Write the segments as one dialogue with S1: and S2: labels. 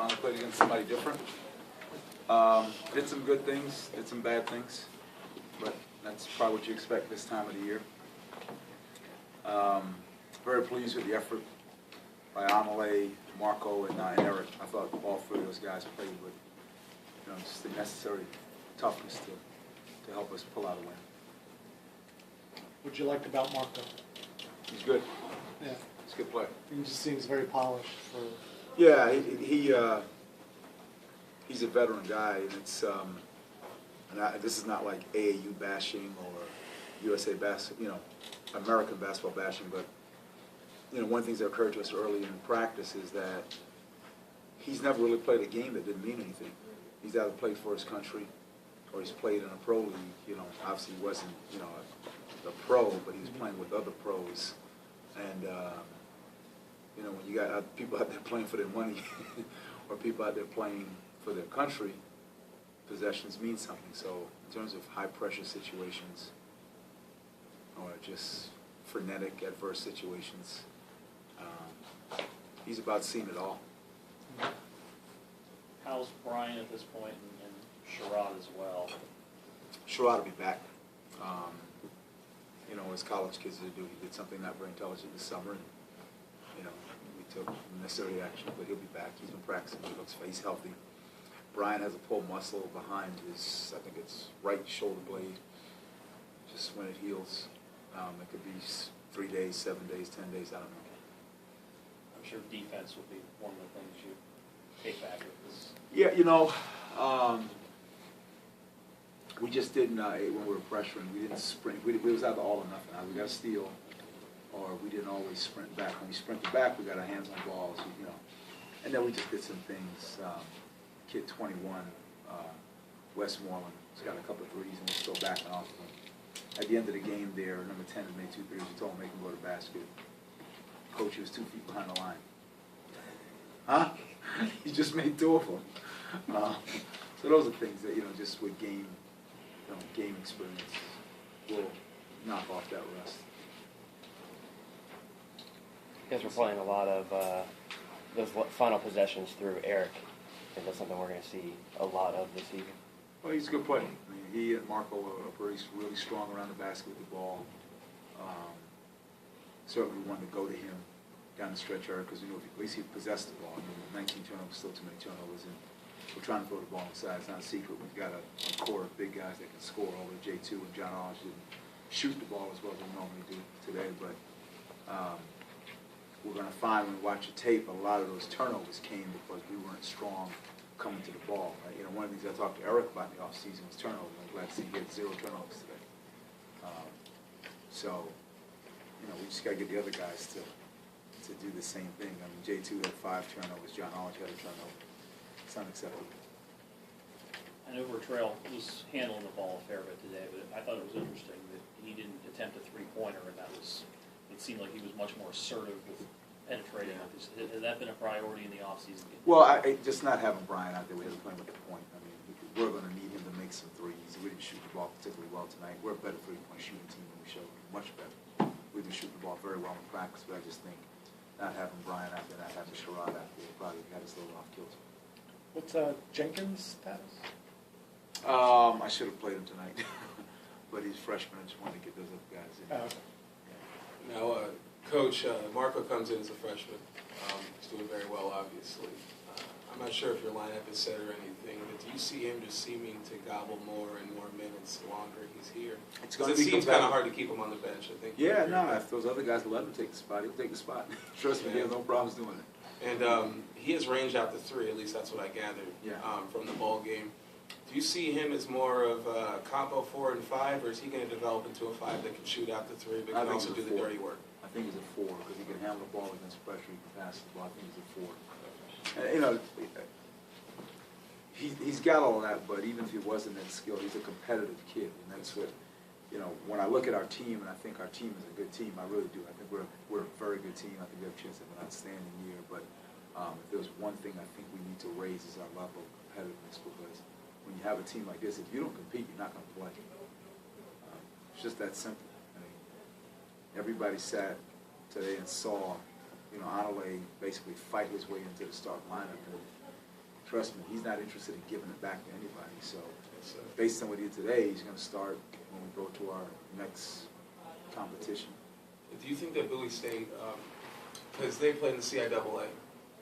S1: Finally played against somebody different. Did some good things, did some bad things, but that's probably what you expect this time of the year. Very pleased with the effort by Amelie, Marco, and Eric. I thought all three of those guys played with just the necessary toughness to help us pull out a win.
S2: What you liked about Marco?
S1: He's good.
S2: Yeah.
S1: He's a good player.
S2: He just seems very polished.
S1: Yeah, he's a veteran guy, and it's this is not like AAU bashing or USA American basketball bashing, but one of the things that occurred to us early in practice is that he's never really played a game that didn't mean anything. He's either played for his country or he's played in a pro league. Obviously he wasn't a pro, but he was playing with other pros, and when you got people out there playing for their money or people out there playing for their country, possessions mean something. So in terms of high pressure situations or just frenetic adverse situations, he's about seeing it all.
S3: How's Brian at this point, and Sherrod as well?
S1: Sherrod will be back. As college kids do, he did something not very intelligent this summer, and we took necessary action, but he'll be back. He's been practicing. He's healthy. Brian has a pull muscle behind his, I think it's right shoulder blade. Just when it heals, it could be 3 days, 7 days, 10 days, I don't know.
S3: I'm sure defense would be one of the things you take back with this.
S1: Yeah, we just didn't, when we were pressuring, we didn't sprint. It was either all or nothing. We got to steal, or we didn't always sprint back. When we sprinted back, we got our hands on balls, And then we just did some things. Kid 21, Westmoreland, he's got a couple of threes, and we're still backing off of him. At the end of the game there, number 10 had made 2 threes. We told him make him go to the basket. Coach, he was 2 feet behind the line. Huh? He just made 2 of them. So those are things that, just with game experience, will knock off that rust.
S4: You guys were playing a lot of those final possessions through Eric. I think that's something we're going to see a lot of this season.
S1: Well, he's a good player. I mean, he and Marco are really strong around the basket with the ball. Certainly we wanted to go to him down the stretch area because at least he possessed the ball. 19 turnovers, still too many turnovers, and we're trying to throw the ball inside. It's not a secret. We've got a core of big guys that can score. Although J2 and John Osh didn't shoot the ball as well as they normally do today, but we're going to find when we watch the tape, a lot of those turnovers came because we weren't strong coming to the ball. Right? One of the things I talked to Eric about in the offseason was turnovers. I'm glad to see he had 0 turnovers today. We just got to get the other guys to do the same thing. I mean, J2 had 5 turnovers. John Osh had a turnover. It's unacceptable.
S3: I know Vertrail was handling the ball a fair bit today, but I thought it was interesting that he didn't attempt a 3-pointer, and it seemed like he was much more assertive with penetrating. Has that been a priority in the offseason?
S1: Well, just not having Brian out there with him playing with the point. I mean, we're going to need him to make some threes. We didn't shoot the ball particularly well tonight. We're a better 3-point shooting team than we showed. Much better. We've been shooting the ball very well in practice, but I just think not having Brian out there, not having Sherrod out there, probably got us a little off kilter.
S2: What's Jenkins' status?
S1: I should have played him tonight, but he's freshman. I just wanted to get those other guys in.
S2: Oh, okay.
S5: Now, Coach, Marco comes in as a freshman. He's doing very well, obviously. I'm not sure if your lineup is set or anything, but do you see him just seeming to gobble more and more minutes the longer he's here? Because it seems kind of hard to keep him on the bench, I think.
S1: Yeah, no, if those other guys let him take the spot, he'll take the spot. Trust me, he has no problems doing it.
S5: And he has range out to 3, at least that's what I gathered from the ball game. Do you see him as more of a combo 4 and 5, or is he going to develop into a 5 that can shoot out to 3 but can also do the dirty work?
S1: I think he's a 4 because he can handle the ball against pressure. He can pass the ball. I think he's a 4. And, he's got all that, but even if he wasn't that skilled, he's a competitive kid, and that's what. When I look at our team, and I think our team is a good team, I really do. I think we're a very good team. I think we have a chance to have an outstanding year. But if there's one thing I think we need to raise is our level of competitiveness, because when you have a team like this, if you don't compete, you're not going to play. It's just that simple. I mean, everybody sat today and saw, Anale basically fight his way into the start lineup. And trust me, he's not interested in giving it back to anybody. So
S5: Yes, sir.
S1: based on what he did today, he's going to start when we go to our next competition.
S5: Do you think that Bowie State, because they play in the CIAA,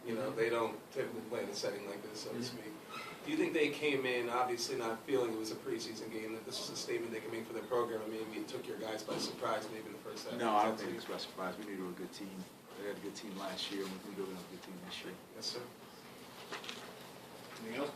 S5: you know, they don't typically play in a setting like this, so to speak. Do you think they came in, obviously not feeling it was a preseason game, that this was a statement they could make for their program, and maybe it took your guys by surprise, maybe in the first half?
S1: No, I don't think it's by surprise. We knew they were a good team. They had a good team last year, and we knew they were a good team this year.
S5: Yes, sir.
S6: Anything else?